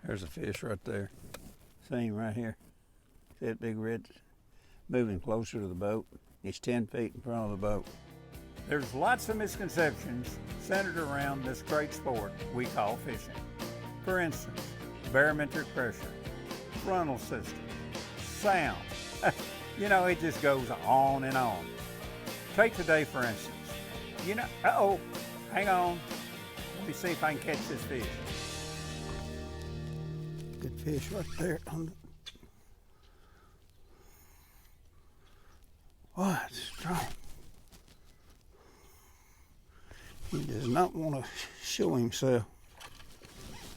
There's a fish right there. See him right here. See that big red? Moving closer to the boat. He's 10 feet in front of the boat. There's lots of misconceptions centered around this great sport we call fishing. For instance, barometric pressure, frontal system, sound. You know, it just goes on and on. Take today, for instance. You know, uh-oh, hang on. Let me see if I can catch this fish. Good fish right there. Oh, it's strong. He does not want to show himself.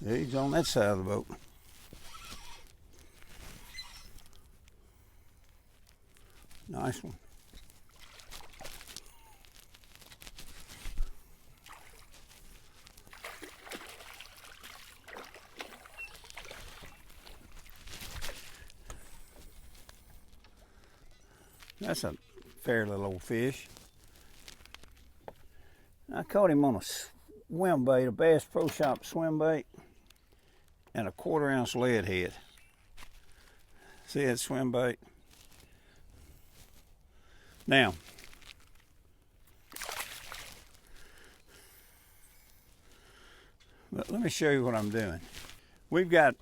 He's on that side of the boat. Nice one. That's a fair little old fish. I caught him on a swim bait, a Bass Pro Shop swim bait, and a 1/4 ounce lead head. See that swim bait? Now, but let me show you what I'm doing. We've got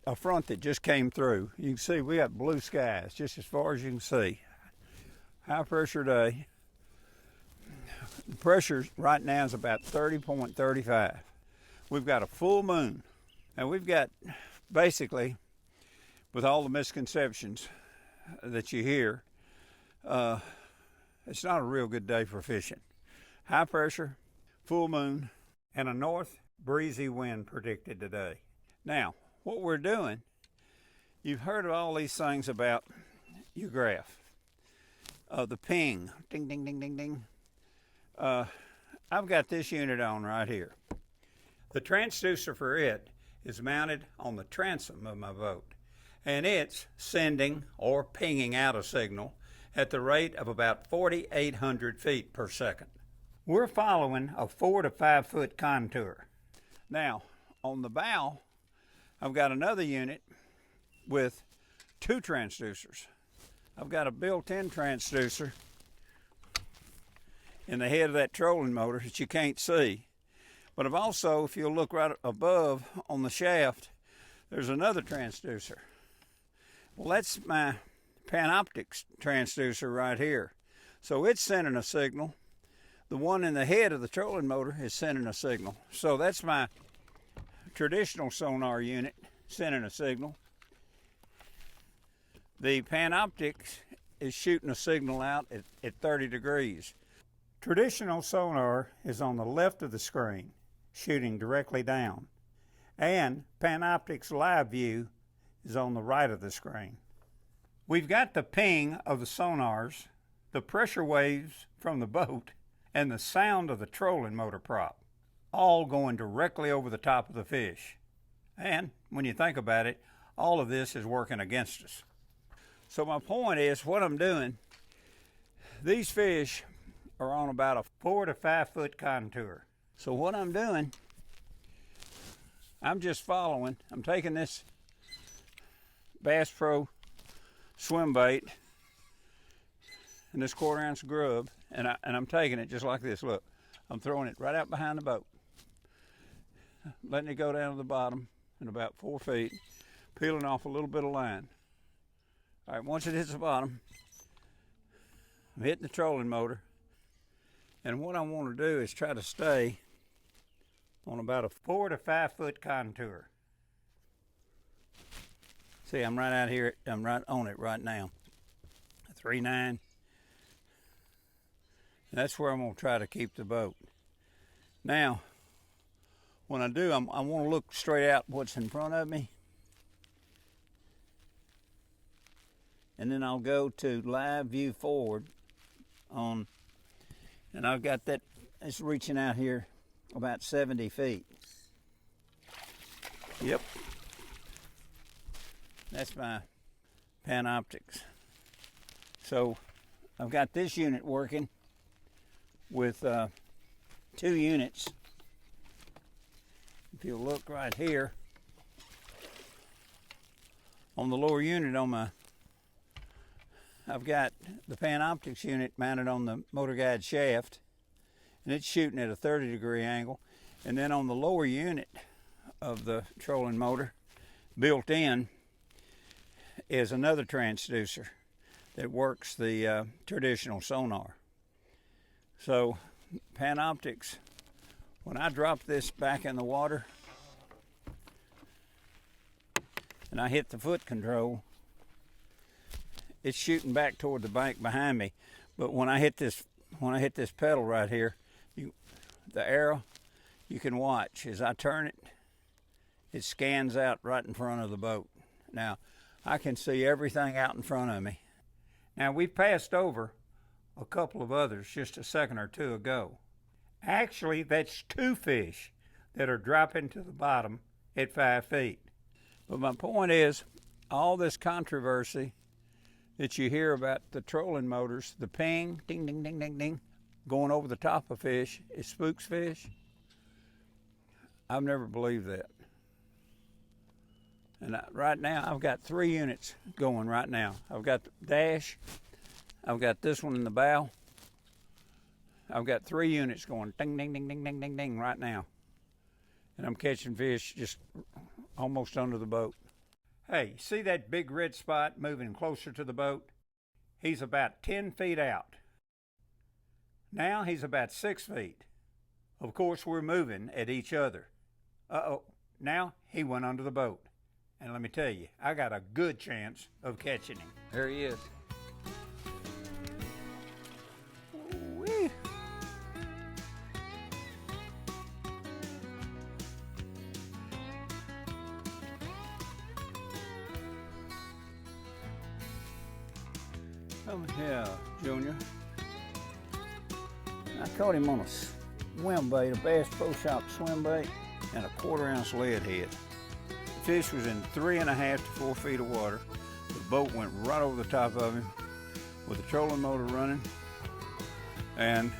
a front that just came through. You can see we got blue skies just as far as you can see. High pressure day. The pressure right now is about 30.35. We've got a full moon. And we've got basically, with all the misconceptions that you hear, it's not a real good day for fishing. High pressure, full moon, and a north breezy wind predicted today. Now, what we're doing, you've heard of all these things about your graph. The ping, ding, ding, ding, ding, ding. I've got this unit on right here. The transducer for it is mounted on the transom of my boat, and it's sending or pinging out a signal at the rate of about 4,800 feet per second. We're following a 4 to 5 foot contour. Now, on the bow, I've got another unit with 2 transducers. I've got a built-in transducer in the head of that trolling motor that you can't see. But I've also, if you'll look right above on the shaft, there's another transducer. Well, that's my Panoptix transducer right here. So it's sending a signal. The one in the head of the trolling motor is sending a signal. So that's my traditional sonar unit sending a signal. The Panoptix is shooting a signal out at 30 degrees. Traditional sonar is on the left of the screen, shooting directly down. And Panoptix LiveVü is on the right of the screen. We've got the ping of the sonars, the pressure waves from the boat, and the sound of the trolling motor prop, all going directly over the top of the fish. And when you think about it, all of this is working against us. So my point is, what I'm doing, these fish are on about a 4 to 5 foot contour. So what I'm doing, I'm just following. I'm taking this Bass Pro swim bait and this 1/4 ounce grub, and I'm taking it just like this. Look, I'm throwing it right out behind the boat, letting it go down to the bottom in about 4 feet, peeling off a little bit of line. All right, once it hits the bottom, I'm hitting the trolling motor, and what I want to do is try to stay on about a 4 to 5 foot contour. See, I'm right out here, I'm right on it right now. 3.9. That's where I'm going to try to keep the boat. Now, when I do, I want to look straight out what's in front of me. And then I'll go to LiveVü Forward on, and I've got that, it's reaching out here about 70 feet. Yep. That's my Panoptix. So I've got this unit working with 2 units. If you look right here, On the lower unit I've got the Panoptix unit mounted on the motor guide shaft, and it's shooting at a 30-degree angle. And then on the lower unit of the trolling motor, built in, is another transducer that works the traditional sonar. So Panoptix, when I drop this back in the water and I hit the foot control, it's shooting back toward the bank behind me. But when I hit this pedal right here, the arrow, you can watch as I turn it, it scans out right in front of the boat. Now, I can see everything out in front of me. Now, we passed over a couple of others just a second or two ago. Actually, that's 2 fish that are dropping to the bottom at 5 feet. But my point is, all this controversy that you hear about the trolling motors, the ping, ding, ding, ding, ding, ding, going over the top of fish, it spooks fish. I've never believed that. And right now, I've got 3 units going right now. I've got the dash, I've got this one in the bow. I've got 3 units going ding, ding, ding, ding, ding, ding, ding right now. And I'm catching fish just almost under the boat. Hey, see that big red spot moving closer to the boat? He's about 10 feet out. Now he's about 6 feet. Of course, we're moving at each other. Uh-oh, now he went under the boat. And let me tell you, I got a good chance of catching him. There he is. Ooh-wee. Come here, Junior. I caught him on a swim bait, a Bass Pro Shop swim bait, and a 1/4 ounce lead head. The fish was in 3.5 to 4 feet of water. The boat went right over the top of him with the trolling motor running and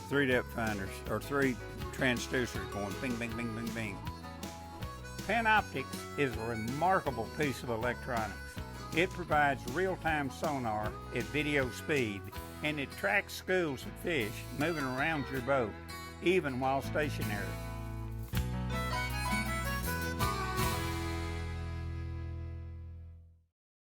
3 depth finders, or 3 transducers going bing, bing, bing, bing, bing. Panoptix is a remarkable piece of electronics. It provides real-time sonar at video speed, and it tracks schools of fish moving around your boat, even while stationary.